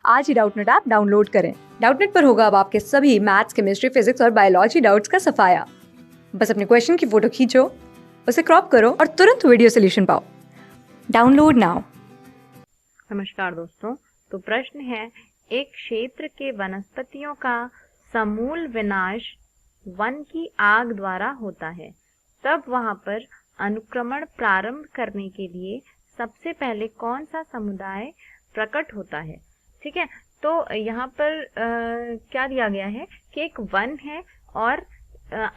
आज ही Doubtnut app download करें। Doubtnut पर होगा अब आपके सभी मैथ्स, केमिस्ट्री, फिजिक्स और बायोलॉजी डाउट्स का सफाया। बस अपने क्वेश्चन की फोटो खींचो, उसे क्रॉप करो और तुरंत वीडियो सोल्यूशन पाओ। Download now. नमस्कार दोस्तों, तो प्रश्न है, एक क्षेत्र के वनस्पतियों का समूल विनाश वन की आग द्वारा होता है, तब वहां पर अनुक्रमण प्रारंभ करने के लिए सबसे पहले कौन सा समुदाय प्रकट होता है। ठीक है, तो यहाँ पर क्या दिया गया है कि एक वन है और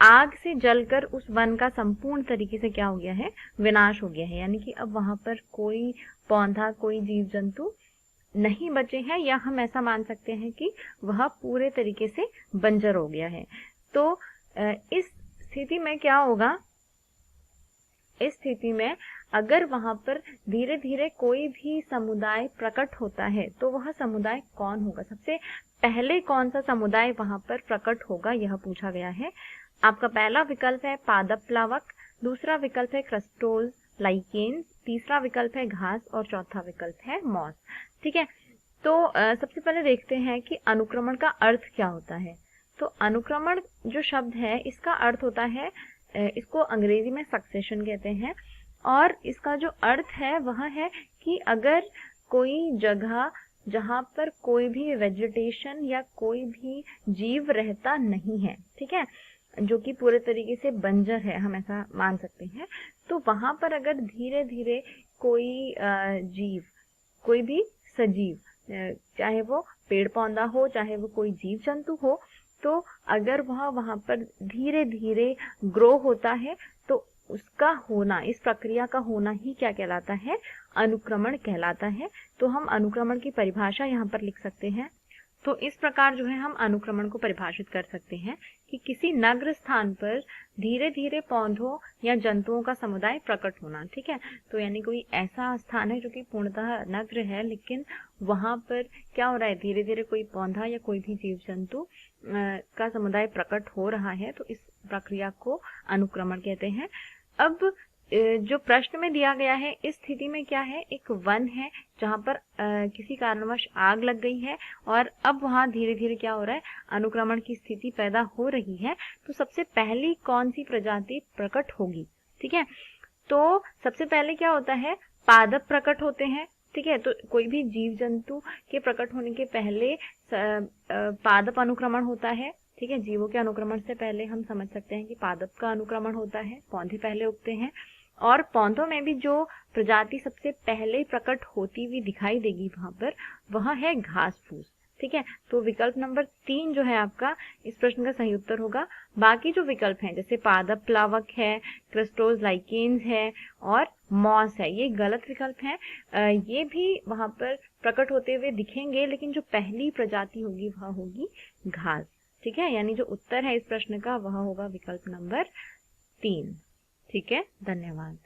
आग से जलकर उस वन का संपूर्ण तरीके से क्या हो गया है, विनाश हो गया है। यानी कि अब वहां पर कोई पौधा, कोई जीव जंतु नहीं बचे हैं, या हम ऐसा मान सकते हैं कि वह पूरे तरीके से बंजर हो गया है। तो इस स्थिति में क्या होगा, इस स्थिति में अगर वहां पर धीरे धीरे कोई भी समुदाय प्रकट होता है तो वह समुदाय कौन होगा, सबसे पहले कौन सा समुदाय वहां पर प्रकट होगा, यह पूछा गया है। आपका पहला विकल्प है पादप प्लावक, दूसरा विकल्प है क्रस्टोज लाइकेन्स, तीसरा विकल्प है घास और चौथा विकल्प है मॉस। ठीक है, तो सबसे पहले देखते हैं कि अनुक्रमण का अर्थ क्या होता है। तो अनुक्रमण जो शब्द है इसका अर्थ होता है, इसको अंग्रेजी में सक्सेशन कहते हैं, और इसका जो अर्थ है वह है कि अगर कोई जगह जहां पर कोई भी वेजिटेशन या कोई भी जीव रहता नहीं है, ठीक है, जो कि पूरे तरीके से बंजर है, हम ऐसा मान सकते हैं, तो वहां पर अगर धीरे धीरे कोई जीव, कोई भी सजीव, चाहे वो पेड़ पौधा हो, चाहे वो कोई जीव जंतु हो, तो अगर वह वहां पर धीरे धीरे ग्रो होता है तो उसका होना, इस प्रक्रिया का होना ही क्या कहलाता है, अनुक्रमण कहलाता है। तो हम अनुक्रमण की परिभाषा यहाँ पर लिख सकते हैं। तो इस प्रकार जो है हम अनुक्रमण को परिभाषित कर सकते हैं कि किसी नग्र स्थान पर धीरे धीरे पौधों या जंतुओं का समुदाय प्रकट होना। ठीक है, तो यानी कोई ऐसा स्थान है जो कि पूर्णतः नग्र है, लेकिन वहां पर क्या हो रहा है, धीरे धीरे कोई पौधा या कोई भी जीव जंतु का समुदाय प्रकट हो रहा है, तो इस प्रक्रिया को अनुक्रमण कहते हैं। अब जो प्रश्न में दिया गया है, इस स्थिति में क्या है, एक वन है जहां पर किसी कारणवश आग लग गई है और अब वहां धीरे धीरे क्या हो रहा है, अनुक्रमण की स्थिति पैदा हो रही है। तो सबसे पहली कौन सी प्रजाति प्रकट होगी। ठीक है, तो सबसे पहले क्या होता है, पादप प्रकट होते हैं। ठीक है, तो कोई भी जीव जंतु के प्रकट होने के पहले पादप अनुक्रमण होता है। ठीक है, जीवों के अनुक्रमण से पहले हम समझ सकते हैं कि पादप का अनुक्रमण होता है, पौधे पहले उगते हैं। और पौधों में भी जो प्रजाति सबसे पहले प्रकट होती हुई दिखाई देगी वहां पर, वह है घास फूस। ठीक है, तो विकल्प नंबर 3 जो है आपका इस प्रश्न का सही उत्तर होगा। बाकी जो विकल्प हैं जैसे पादप प्लावक है, क्रस्टोज लाइकेन्स है और मॉस है, ये गलत विकल्प हैं। ये भी वहां पर प्रकट होते हुए दिखेंगे, लेकिन जो पहली प्रजाति होगी वह होगी घास। ठीक है, यानी जो उत्तर है इस प्रश्न का वह होगा विकल्प नंबर 3। ठीक है, धन्यवाद।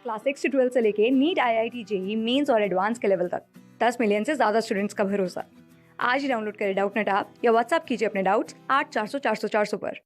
क्लास 6 से 12 से लेके नीट, IIT, JEE मेंस और एडवांस के लेवल तक 10 मिलियन से ज्यादा स्टूडेंट्स का भरोसा। आज ही डाउनलोड करें डाउटनेट ऐप या व्हाट्सएप कीजिए अपने डाउट्स 8400 400 400 पर।